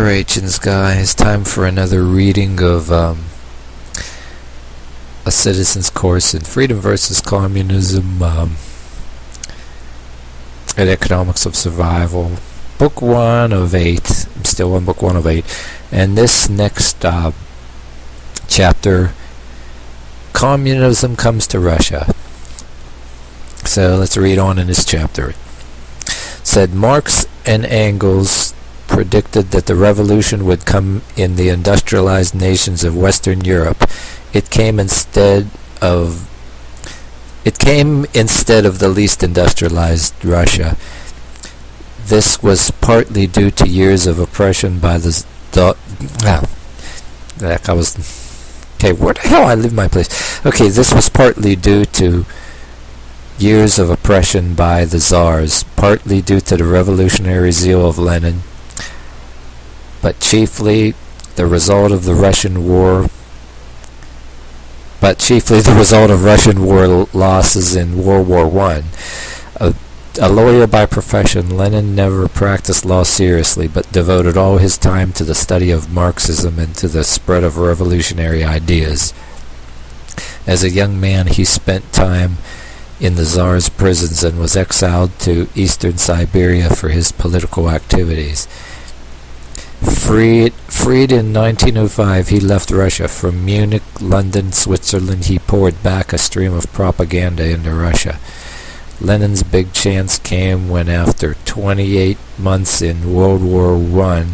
Alright, Jins guys, time for another reading of a citizen's course in Freedom versus Communism and Economics of Survival. Book 1 of 8. I'm still on book 1 of 8. And this next chapter, Communism Comes to Russia. So let's read on in this chapter. It said, Marx and Engels predicted that the revolution would come in the industrialized nations of Western Europe. It came instead of the least industrialized Russia. This was partly due to years of oppression by the where the hell I leave my place? Okay, this was partly due to years of oppression by the Tsars, partly due to the revolutionary zeal of Lenin, but chiefly the result of Russian war losses in World War I. A lawyer by profession, Lenin never practiced law seriously, but devoted all his time to the study of Marxism and to the spread of revolutionary ideas. As a young man, he spent time in the Tsar's prisons and was exiled to eastern Siberia for his political activities. Freed in 1905, he left Russia. From Munich, London, Switzerland, he poured back a stream of propaganda into Russia. Lenin's big chance came when, after 28 months in World War I,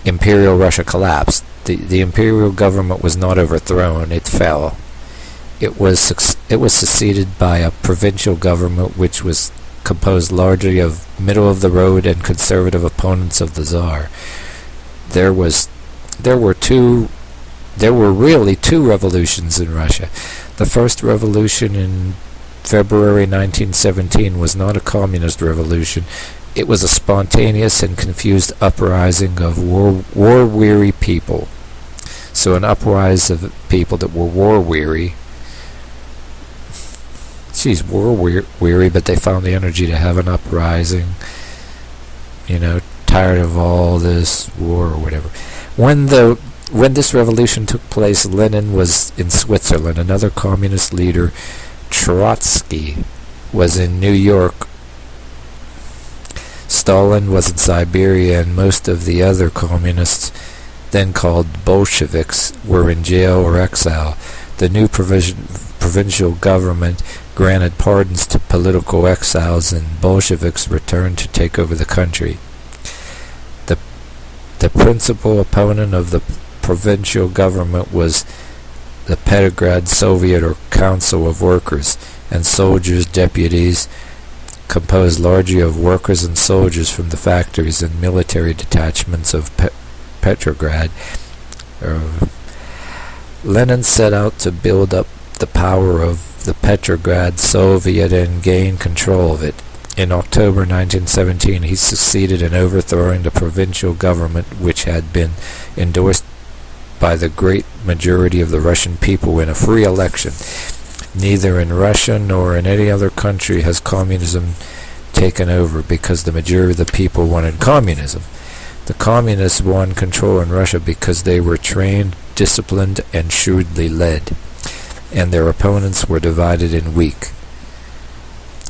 Imperial Russia collapsed. The imperial government was not overthrown, it fell. It was succeeded by a provincial government which was composed largely of middle-of-the-road and conservative opponents of the Tsar. There were really two revolutions in Russia. The first revolution in February 1917 was not a communist revolution. It was a spontaneous and confused uprising of war-weary people. So an uprising of people that were war-weary. War-weary, but they found the energy to have an uprising. Tired of all this war or whatever. When this revolution took place, Lenin was in Switzerland. Another communist leader, Trotsky, was in New York. Stalin was in Siberia, and most of the other communists, then called Bolsheviks, were in jail or exile. The new provincial government granted pardons to political exiles, and Bolsheviks returned to take over the country. The principal opponent of the provincial government was the Petrograd Soviet or Council of Workers and Soldiers deputies, composed largely of workers and soldiers from the factories and military detachments of Petrograd. Lenin set out to build up the power of the Petrograd Soviet and gain control of it. In October 1917, he succeeded in overthrowing the provincial government, which had been endorsed by the great majority of the Russian people in a free election. Neither in Russia nor in any other country has communism taken over, because the majority of the people wanted communism. The communists won control in Russia because they were trained, disciplined, and shrewdly led, and their opponents were divided and weak.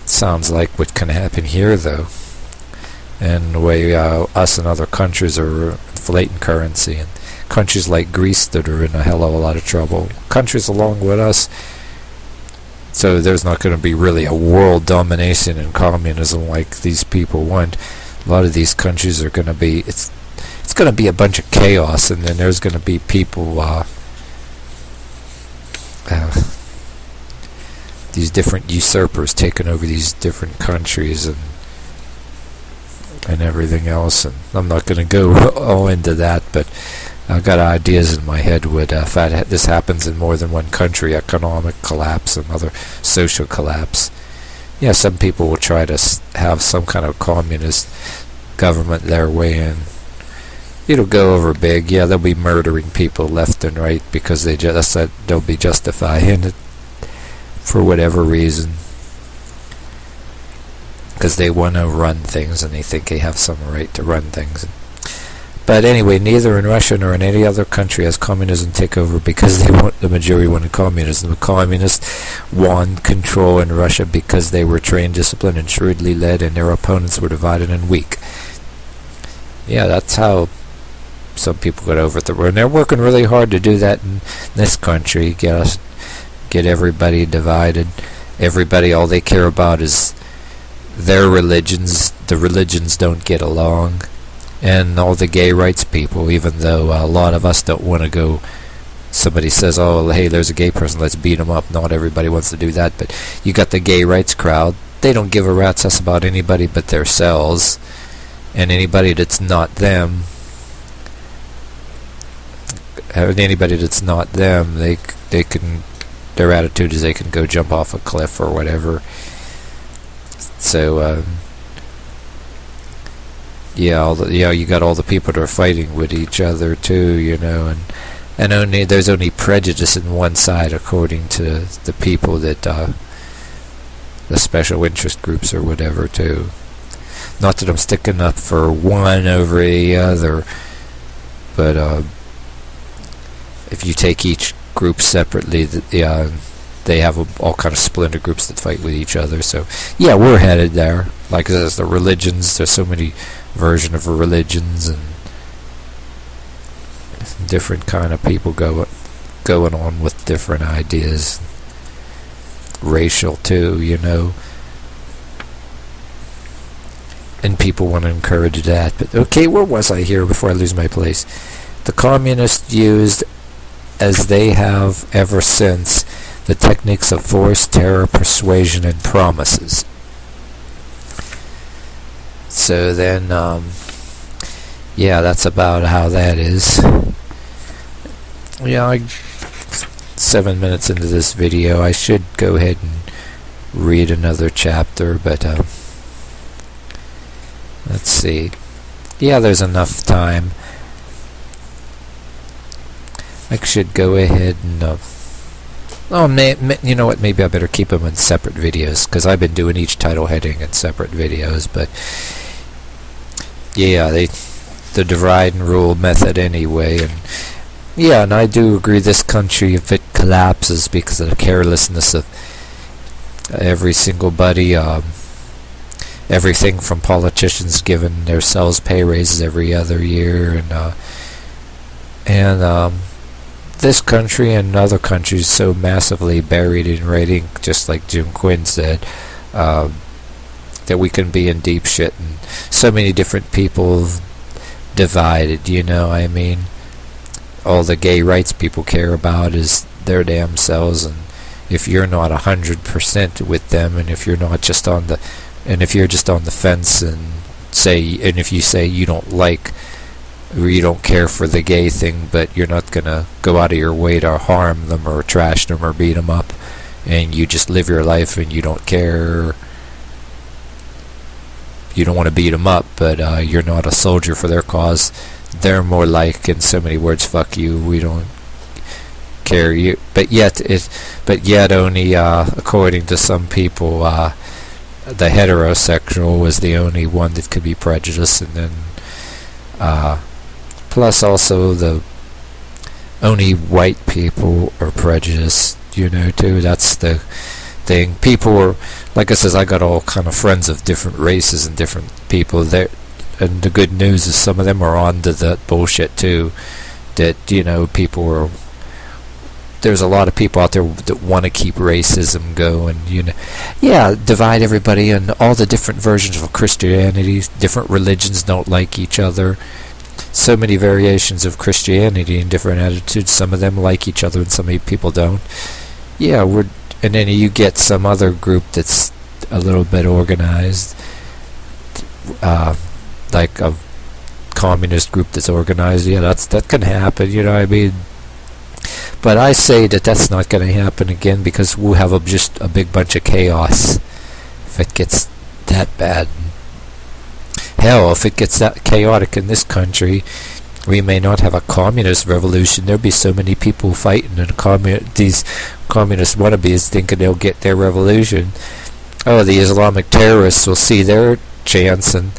Sounds like what can happen here, though, and the way us and other countries are inflating currency, and countries like Greece that are in a hell of a lot of trouble. Countries along with us, so there's not going to be really a world domination in communism like these people want. A lot of these countries are going to be, it's going to be a bunch of chaos, and then there's going to be people, these different usurpers taking over these different countries and everything else. And I'm not going to go all into that, but I've got ideas in my head with if this happens in more than one country, economic collapse and other social collapse. Yeah, some people will try to have some kind of communist government their way, and it'll go over big. Yeah, they'll be murdering people left and right because they'll be justifying it for whatever reason. because they want to run things and they think they have some right to run things. But anyway, neither in Russia nor in any other country has communism take over because the majority wanted communism. The communists won control in Russia because they were trained, disciplined, and shrewdly led, and their opponents were divided and weak. Yeah, that's how some people got overthrown. And they're working really hard to do that in this country. Get everybody divided. Everybody, all they care about is their religions. The religions don't get along. And all the gay rights people, even though a lot of us don't want to go, somebody says, oh, hey, there's a gay person, let's beat him up. Not everybody wants to do that, but you got the gay rights crowd. They don't give a rat's ass about anybody but themselves, and anybody that's not them, they can, their attitude is they can go jump off a cliff or whatever. So, you got all the people that are fighting with each other too, and there's only prejudice in one side according to the people that the special interest groups or whatever too. Not that I'm sticking up for one over the other, but if you take each group separately, they have all kind of splinter groups that fight with each other. So yeah, we're headed there. Like there's the religions, there's so many version of religions and different kind of people going on with different ideas, racial too, and people want to encourage that. But okay, where was I here before I lose my place? The communists used, as they have ever since, the techniques of force, terror, persuasion, and promises. So then, that's about how that is. 7 minutes into this video, I should go ahead and read another chapter, but let's see. Yeah, there's enough time. I should go ahead and you know what, maybe I better keep them in separate videos, because I've been doing each title heading in separate videos. But yeah, the divide and rule method anyway. And I do agree, this country, if it collapses because of the carelessness of every single buddy, everything from politicians giving themselves pay raises every other year, and this country and other countries so massively buried in rating, just like Jim Quinn said, that we can be in deep shit, and so many different people divided, I mean. All the gay rights people care about is their damn selves, and if you're not 100% with them, and if you're just on the fence, and if you say you don't like, or you don't care for the gay thing, but you're not gonna go out of your way to harm them or trash them or beat them up, and you just live your life and you don't care, you don't want to beat them up, but you're not a soldier for their cause, they're more like, in so many words, fuck you, we don't care you. But yet only according to some people, the heterosexual was the only one that could be prejudiced, and then plus also the only white people are prejudiced, too. That's the thing. People were, like I says, I got all kind of friends of different races and different people there. And the good news is some of them are on to that bullshit too, that there's a lot of people out there that want to keep racism going, divide everybody, and all the different versions of Christianity, different religions don't like each other, so many variations of Christianity and different attitudes, some of them like each other and some people don't. And then you get some other group that's a little bit organized, like a communist group that's organized. That can happen, I mean. But I say that's not going to happen again, because we'll have just a big bunch of chaos if it gets that bad. Hell, if it gets that chaotic in this country, we may not have a communist revolution. There'll be so many people fighting, and these communist wannabes thinking they'll get their revolution. Oh, the Islamic terrorists will see their chance, and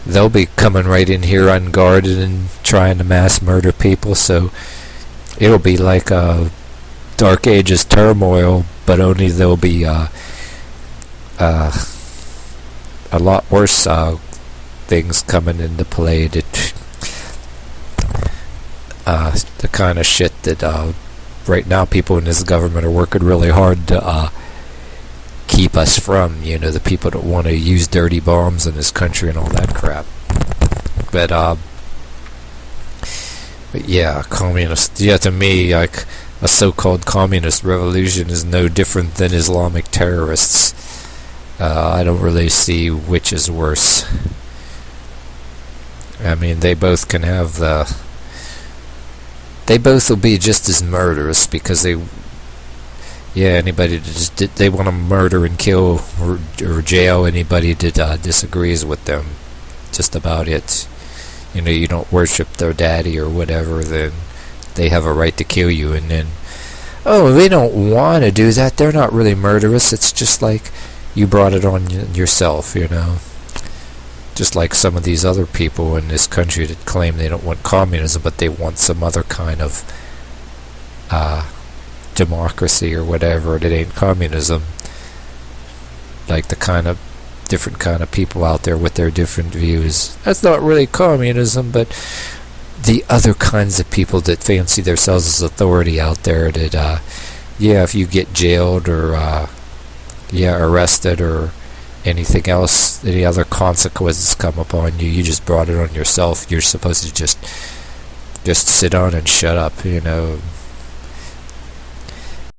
they'll be coming right in here unguarded and trying to mass murder people. So it'll be like a Dark Ages turmoil, but only there'll be a lot worse things coming into play. That the kind of shit that right now people in this government are working really hard to keep us from. You know, the people that want to use dirty bombs in this country and all that crap. But yeah, communist. Yeah, to me, like a so-called communist revolution is no different than Islamic terrorists. I don't really see which is worse. I mean, they both can have the. They both will be just as murderous because they. Yeah, anybody that just they want to murder and kill or jail anybody that disagrees with them. Just about it. You know, you don't worship their daddy or whatever, then they have a right to kill you. And then, oh, they don't want to do that. They're not really murderous. It's just like you brought it on yourself, you know. Just like some of these other people in this country that claim they don't want communism, but they want some other kind of democracy or whatever that ain't communism. Like the kind of different kind of people out there with their different views. That's not really communism, but the other kinds of people that fancy themselves as authority out there that, yeah, if you get jailed or, arrested or anything else, any other consequences come upon you, you just brought it on yourself. You're supposed to just sit on and shut up, you know.